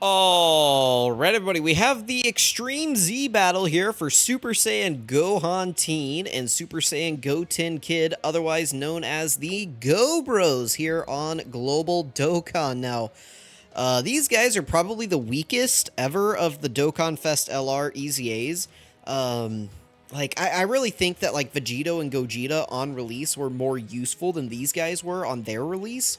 Alright, everybody, we have the Extreme Z battle here for Super Saiyan Gohan Teen and Super Saiyan Goten Kid, otherwise known as the GOBROS here on Global Dokkan. Now, these guys are probably the weakest ever of the Dokkan Fest LR EZAs. I really think that, like, Vegito and Gogeta on release were more useful than these guys were on their release.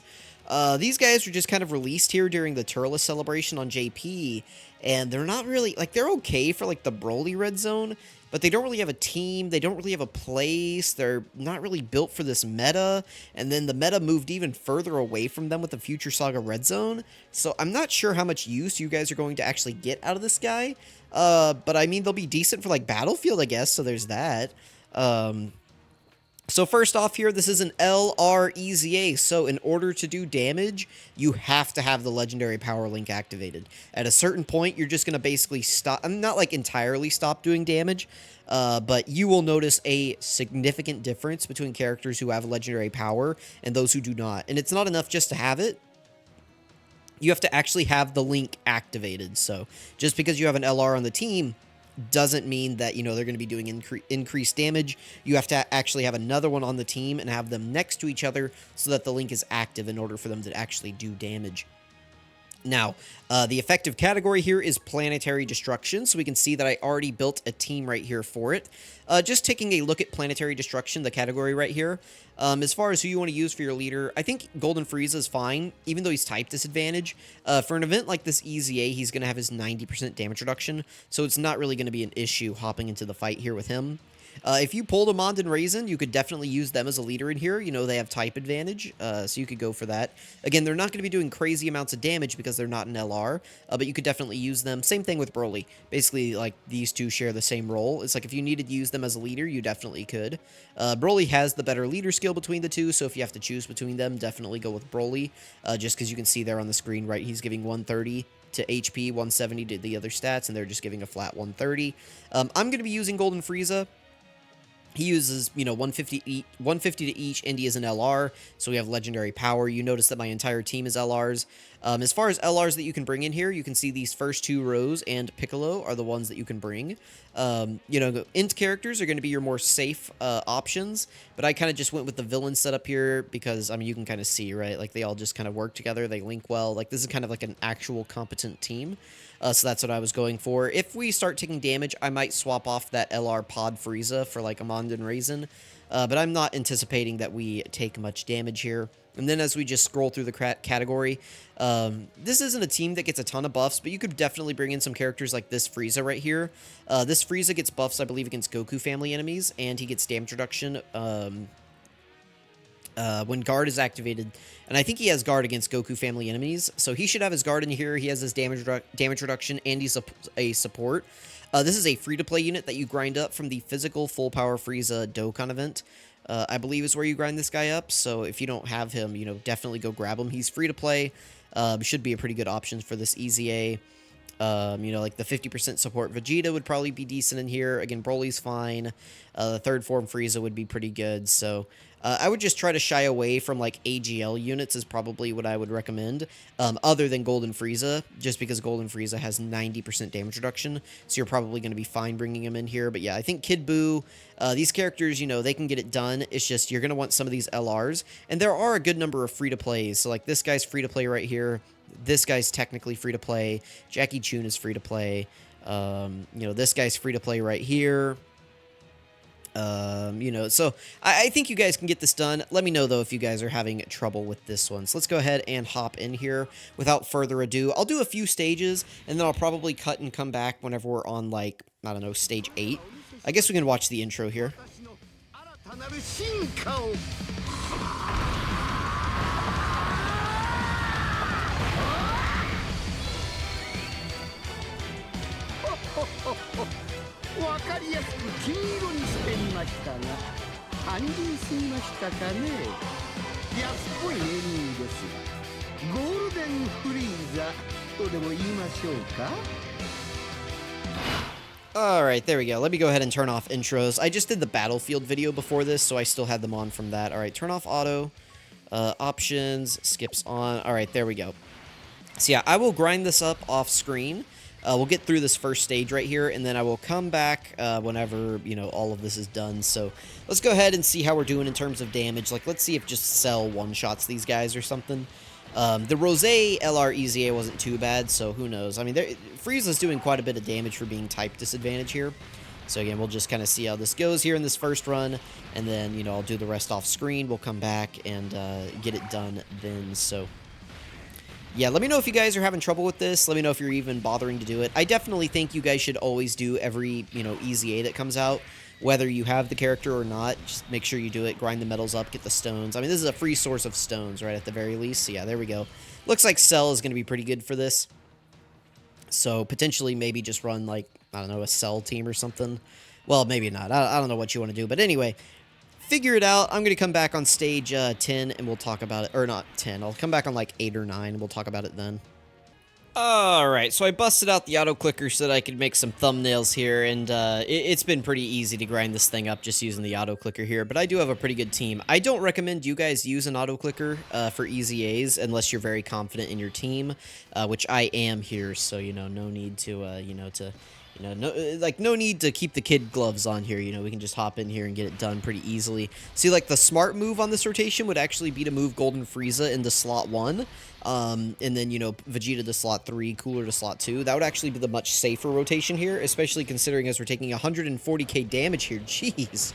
These guys were just kind of released here during the Turles Celebration on JP, and they're not really, like, they're okay for, like, the Broly Red Zone, but they don't really have a team, they don't really have a place, they're not really built for this meta, and then the meta moved even further away from them with the Future Saga Red Zone, so I'm not sure how much use you guys are going to actually get out of this guy, but I mean, they'll be decent for, like, Battlefield, I guess, so there's that. So first off here, this is an LR EZA, so in order to do damage, you have to have the legendary power link activated. At a certain point, you're just going to basically stop, I'm not like entirely stop doing damage, but you will notice a significant difference between characters who have legendary power and those who do not. And it's not enough just to have it. You have to actually have the link activated, so just because you have an LR on the team doesn't mean that, you know, they're going to be doing increased damage. You have to actually have another one on the team and have them next to each other so that the link is active in order for them to actually do damage. Now, the effective category here is Planetary Destruction, so we can see that I already built a team right here for it. Just taking a look at Planetary Destruction, the category right here, as far as who you want to use for your leader, I think Golden Frieza is fine, even though he's type disadvantage. For an event like this EZA, he's going to have his 90% damage reduction, so it's not really going to be an issue hopping into the fight here with him. If you pulled a Mondin Raisin, you could definitely use them as a leader in here. You know, they have type advantage, so you could go for that. Again, they're not going to be doing crazy amounts of damage because they're not an LR, but you could definitely use them. Same thing with Broly. Basically, like, these two share the same role. It's like if you needed to use them as a leader, you definitely could. Broly has the better leader skill between the two, so if you have to choose between them, definitely go with Broly, just because you can see there on the screen, right, he's giving 130 to HP, 170 to the other stats, and they're just giving a flat 130. I'm going to be using Golden Frieza. He uses, you know, 150 to each, and he is an LR, so we have legendary power. You notice that my entire team is LRs. As far as LRs that you can bring in here, you can see these first two rows and Piccolo are the ones that you can bring. You know, int characters are going to be your more safe options, but I kind of just went with the villain setup here because, I mean, you can kind of see, right? Like, they all just kind of work together. They link well. Like, this is kind of like an actual competent team. So that's what I was going for. If we start taking damage, I might swap off that LR Pod Frieza for like a Mondin Raisin. But I'm not anticipating that we take much damage here. And then as we just scroll through the category, this isn't a team that gets a ton of buffs, but you could definitely bring in some characters like this Frieza right here. This Frieza gets buffs, I believe, against Goku family enemies, and he gets damage reduction when guard is activated, and I think he has guard against Goku family enemies, so he should have his guard in here. He has his damage reduction, and he's a support. This is a free-to-play unit that you grind up from the physical full power Frieza Dokkan event. I believe is where you grind this guy up, so if you don't have him, you know, definitely go grab him. He's free to play. Should be a pretty good option for this EZA. You know, like the 50% support Vegeta would probably be decent in here. Again, Broly's fine. The third form Frieza would be pretty good. So I would just try to shy away from like AGL units is probably what I would recommend. Other than Golden Frieza, just because Golden Frieza has 90% damage reduction. So you're probably going to be fine bringing him in here. But yeah, I think Kid Buu, these characters, you know, they can get it done. It's just you're going to want some of these LRs. And there are a good number of free-to-plays. So like this guy's free-to-play right here. This guy's technically free to play. Jackie Chun is free to play. You know, this guy's free to play right here. You know, so I think you guys can get this done. Let me know, though, if you guys are having trouble with this one. So let's go ahead and hop in here without further ado. I'll do a few stages, and then I'll probably cut and come back whenever we're on, like, I don't know, stage 8. I guess we can watch the intro here. わかりやすく金色にしてみましたが、単純すぎましたかね。安っぽいネーミングですが、ゴールデンフリーザとでも言いましょうか。Alright, there we go. Let me go ahead and turn off intros. I just did the Battlefield video before this, so I still had them on from that. Alright, turn off auto. Options, skips on. Alright, there we go. So yeah, I will grind this up off screen. We'll get through this first stage right here, and then I will come back whenever, you know, all of this is done. So let's go ahead and see how we're doing in terms of damage. Like, let's see if just Cell one-shots these guys or something. The Rose LR EZA wasn't too bad, so who knows. I mean, Frieza's doing quite a bit of damage for being type disadvantage here. So again, we'll just kind of see how this goes here in this first run, and then, you know, I'll do the rest off screen. We'll come back and get it done then, so... Yeah, let me know if you guys are having trouble with this. Let me know if you're even bothering to do it. I definitely think you guys should always do every, you know, EZA that comes out, whether you have the character or not. Just make sure you do it, grind the metals up, get the stones. I mean, this is a free source of stones, right, at the very least. So yeah, there we go. Looks like Cell is going to be pretty good for this. So potentially maybe just run, like, I don't know, a Cell team or something. Well, maybe not. I don't know what you want to do. But anyway, figure it out. I'm going to come back on stage 10 and we'll talk about it. Or not 10. I'll come back on like 8 or 9 and we'll talk about it then. Alright, so I busted out the auto clicker so that I could make some thumbnails here, and it's been pretty easy to grind this thing up just using the auto clicker here, but I do have a pretty good team. I don't recommend you guys use an auto clicker for EZAs unless you're very confident in your team, which I am here, so, you know, no need to, no need to keep the kid gloves on here, you know, we can just hop in here and get it done pretty easily. See, like, the smart move on this rotation would actually be to move Golden Frieza into slot 1, and then, you know, Vegeta to slot 3, Cooler to slot 2. That would actually be the much safer rotation here, especially considering as we're taking 140k damage here. Jeez.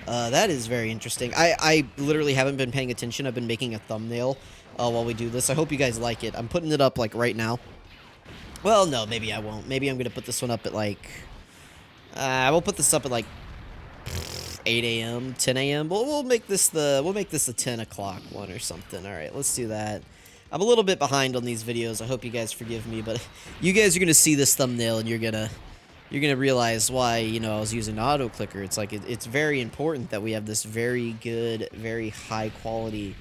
That is very interesting. I literally haven't been paying attention. I've been making a thumbnail while we do this. I hope you guys like it. I'm putting it up, like, right now. Well, no, maybe I won't. Maybe I'm going to put this one up at, like... we'll put this up at, like, 8 a.m., 10 a.m. We'll make this the 10 o'clock one or something. All right, let's do that. I'm a little bit behind on these videos. I hope you guys forgive me, but you guys are going to see this thumbnail and you're going to realize why, you know, I was using auto clicker. It's like it's very important that we have this very good, very high quality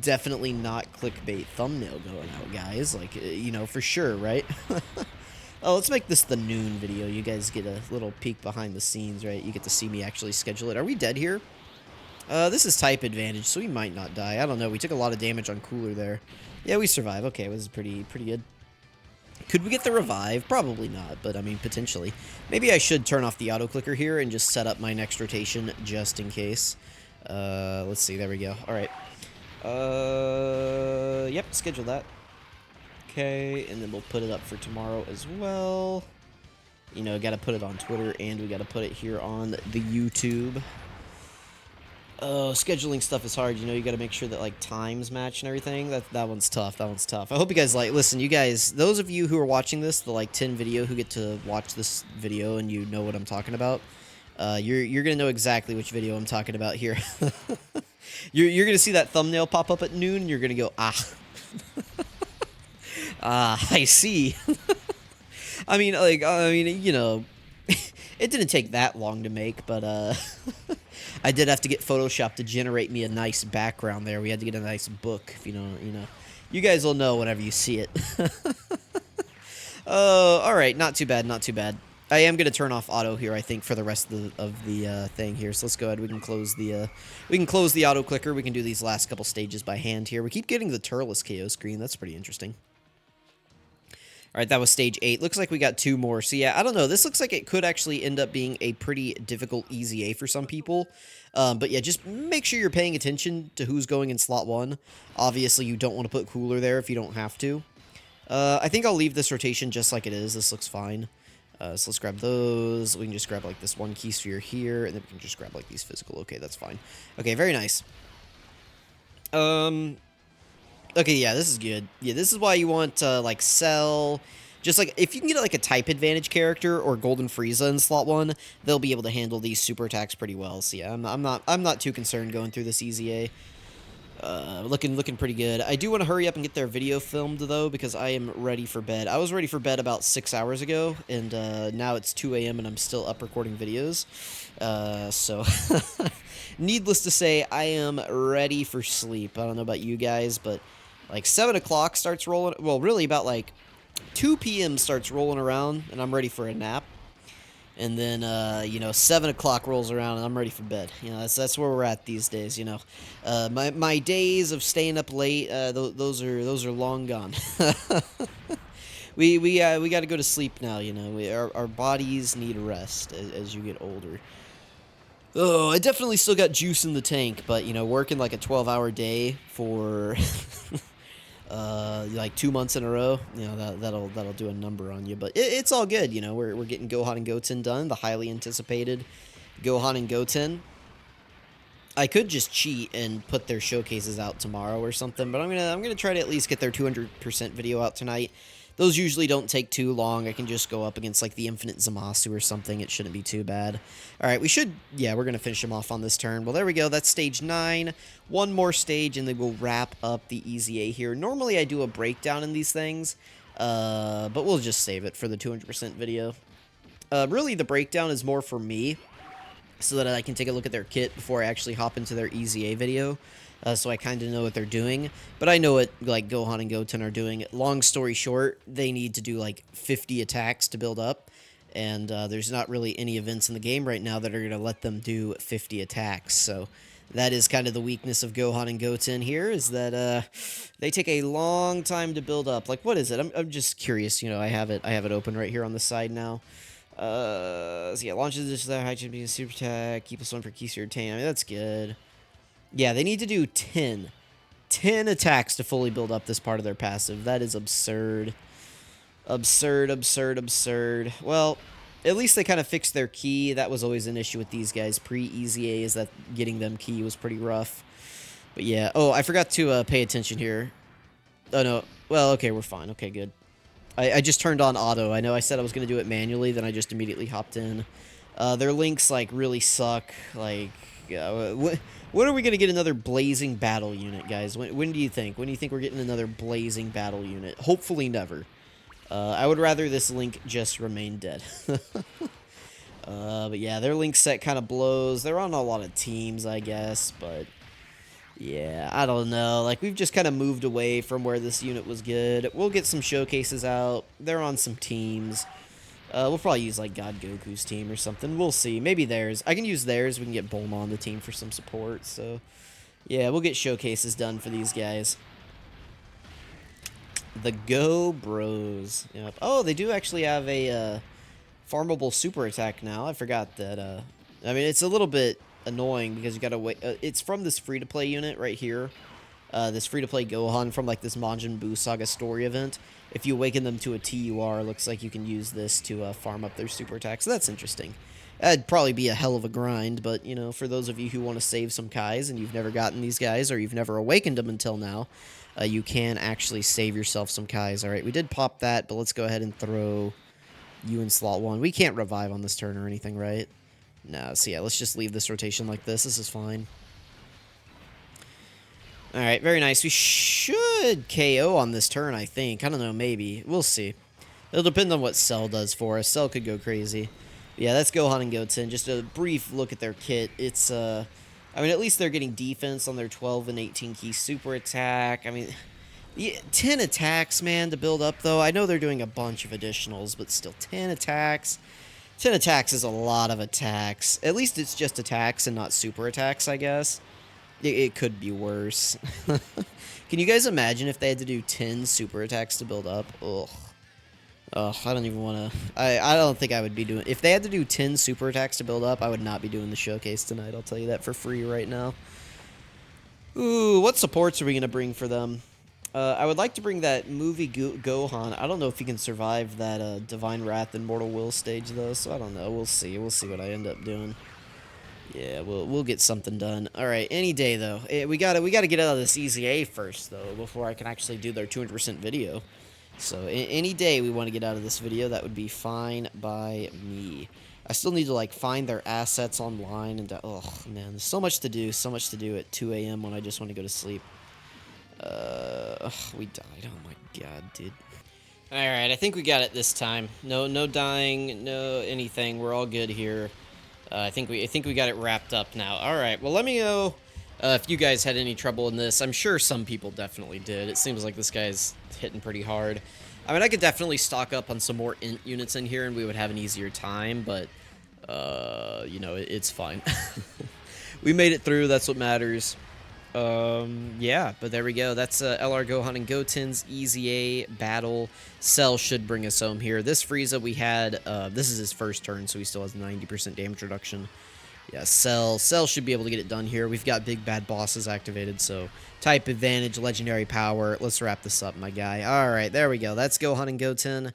definitely not clickbait thumbnail going out, guys. Like, you know, for sure, right? Oh, let's make this the noon video. You guys get a little peek behind the scenes, right? You get to see me actually schedule it. Are we dead here? This is type advantage, so we might not die. I don't know. We took a lot of damage on Cooler there. Yeah, we survive. Okay, this is pretty good. Could we get the revive? Probably not, but I mean, potentially. Maybe I should turn off the auto clicker here and just set up my next rotation just in case. Let's see. There we go. All right. Yep, schedule that. Okay, and then we'll put it up for tomorrow as well. You know, got to put it on Twitter, and we got to put it here on the YouTube. Scheduling stuff is hard. You know, you got to make sure that, like, times match and everything. That one's tough. That one's tough. I hope you guys like... Listen, you guys, those of you who are watching this, the, like, 10 video who get to watch this video and you know what I'm talking about, you're going to know exactly which video I'm talking about here. You're going to see that thumbnail pop up at noon, and you're going to go, ah. I see. I mean, you know, it didn't take that long to make, but, I did have to get Photoshop to generate me a nice background there. We had to get a nice book, if you know. You guys will know whenever you see it. Alright, not too bad, not too bad. I am going to turn off auto here, I think, for the rest of the thing here. So let's go ahead. We can close the auto clicker. We can do these last couple stages by hand here. We keep getting the Turles KO screen. That's pretty interesting. All right, that was stage 8. Looks like we got 2 more. So yeah, I don't know. This looks like it could actually end up being a pretty difficult EZA for some people. But yeah, just make sure you're paying attention to who's going in slot 1. Obviously, you don't want to put Cooler there if you don't have to. I think I'll leave this rotation just like it is. This looks fine. So let's grab those. We can just grab, like, this one key sphere here, and then we can just grab, like, these physical. Okay, that's fine. Okay, very nice. Okay, yeah, this is good. Yeah, this is why you want, like, Cell. Just, like, if you can get, like, a type advantage character or Golden Frieza in slot 1, they'll be able to handle these super attacks pretty well. So, yeah, I'm not too concerned going through this EZA. Looking pretty good. I do want to hurry up and get their video filmed, though, because I am ready for bed. I was ready for bed about 6 hours ago, and now it's 2 a.m. and I'm still up recording videos. So, needless to say, I am ready for sleep. I don't know about you guys, but, like, 7 o'clock starts rolling... Well, really, about, like, 2 p.m. starts rolling around, and I'm ready for a nap. And then, you know, 7 o'clock rolls around and I'm ready for bed. You know, that's where we're at these days, you know. My days of staying up late, those are long gone. We got to go to sleep now, you know. Our bodies need rest as you get older. Oh, I definitely still got juice in the tank, but, you know, working like a 12-hour day for like 2 months in a row, you know, that'll do a number on you. But it's all good, you know. We're getting Gohan and Goten done, the highly anticipated Gohan and Goten. I could just cheat and put their showcases out tomorrow or something, but I'm gonna try to at least get their 200% video out tonight. Those usually don't take too long. I can just go up against like the Infinite Zamasu or something. It shouldn't be too bad. All right, yeah, we're gonna finish him off on this turn. Well, there we go. That's stage 9. One more stage, and then we'll wrap up the EZA here. Normally, I do a breakdown in these things, but we'll just save it for the 200% video. Really, the breakdown is more for me, so that I can take a look at their kit before I actually hop into their EZA video, so I kind of know what they're doing. But I know what, like, Gohan and Goten are doing. Long story short, they need to do, like, 50 attacks to build up, and there's not really any events in the game right now that are going to let them do 50 attacks, so that is kind of the weakness of Gohan and Goten here, is that they take a long time to build up. Like, what is it? I'm just curious, you know, I have it open right here on the side now. So yeah, launches this high champion super attack, keep us one for keys to retain. I mean, that's good. Yeah, they need to do 10 attacks to fully build up this part of their passive. That is absurd. Absurd. Well, at least they kind of fixed their key. That was always an issue with these guys pre-EZA, is that getting them key was pretty rough. But yeah, oh, I forgot to pay attention here. Oh no, well, okay, we're fine. Okay, good. I just turned on auto. I know I said I was going to do it manually, then I just immediately hopped in. Their links, like, really suck. Like, when are we going to get another blazing battle unit, guys? When do you think? When do you think we're getting another blazing battle unit? Hopefully never. I would rather this link just remain dead. But yeah, their link set kind of blows. They're on a lot of teams, I guess, but yeah, I don't know. Like, we've just kind of moved away from where this unit was good. We'll get some showcases out. They're on some teams. We'll probably use, like, God Goku's team or something. We'll see. Maybe theirs. I can use theirs. We can get Bulma on the team for some support. So, yeah, we'll get showcases done for these guys. The GOBROS. Yep. Oh, they do actually have a farmable super attack now. I forgot that. I mean, it's a little bit annoying because you gotta wait. It's from this free-to-play unit right here. This free-to-play Gohan from, like, this Majin Buu Saga story event. If you awaken them to a TUR, looks like you can use this to farm up their super attack. So that's interesting. That'd probably be a hell of a grind, but, you know, for those of you who want to save some Kais and you've never gotten these guys or you've never awakened them until now, you can actually save yourself some Kais. All right, we did pop that, but let's go ahead and throw you in slot 1. We can't revive on this turn or anything, right? No, so yeah, let's just leave this rotation like this. This is fine. Alright, very nice. We should KO on this turn, I think. I don't know, maybe. We'll see. It'll depend on what Cell does for us. Cell could go crazy. But yeah, that's Gohan and Goten. Just a brief look at their kit. It's, I mean, at least they're getting defense on their 12 and 18 key super attack. I mean, yeah, 10 attacks, man, to build up, though. I know they're doing a bunch of additionals, but still, 10 attacks. 10 attacks is a lot of attacks. At least it's just attacks and not super attacks, I guess. It could be worse. Can you guys imagine if they had to do 10 super attacks to build up? Ugh. Ugh, I don't even want to... I don't think I would be doing... If they had to do 10 super attacks to build up, I would not be doing the showcase tonight. I'll tell you that for free right now. Ooh, what supports are we going to bring for them? I would like to bring that movie Gohan. I don't know if he can survive that Divine Wrath and Mortal Will stage, though, so I don't know. We'll see. We'll see what I end up doing. Yeah, we'll get something done. All right, any day, though. We gotta get out of this EZA first, though, before I can actually do their 200% video. So any day we want to get out of this video, that would be fine by me. I still need to, like, find their assets online, and oh man, there's so much to do at 2 a.m. when I just want to go to sleep. We died. Oh my god, dude. All right, I think we got it this time. No dying, no anything. We're all good here. I think we got it wrapped up now. All right, well, let me know if you guys had any trouble in this. I'm sure some people definitely did. It seems like this guy's hitting pretty hard. I mean, I could definitely stock up on some more int units in here, and we would have an easier time, but You know, it's fine. We made it through. That's what matters. Yeah, but there we go. That's LR Gohan and Goten's Easy A battle. Cell should bring us home here. This Frieza we had, this is his first turn, so he still has 90% damage reduction. Yeah, Cell should be able to get it done here. We've got big bad bosses activated, so type advantage, legendary power. Let's wrap this up, my guy. All right, there we go. That's Gohan and Goten.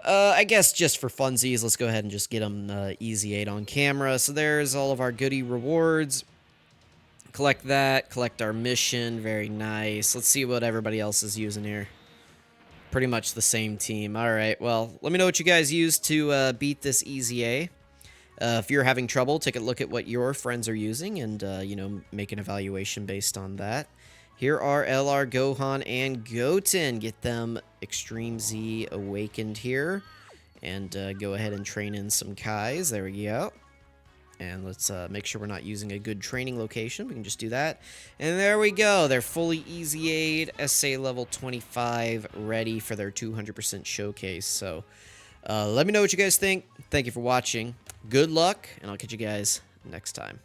I guess just for funsies, let's go ahead and just get them Easy 8 on camera. So there's all of our goodie rewards. Collect that, collect our mission, very nice. Let's see what everybody else is using here. Pretty much the same team. All right, well, let me know what you guys use to beat this Easy A. If you're having trouble, take a look at what your friends are using and, you know, make an evaluation based on that. Here are LR Gohan and Goten. Get them Extreme Z awakened here. And go ahead and train in some Kais. There we go. And let's make sure we're not using a good training location. We can just do that. And there we go. They're fully Easy Aid, SA level 25, ready for their 200% showcase. So let me know what you guys think. Thank you for watching. Good luck, and I'll catch you guys next time.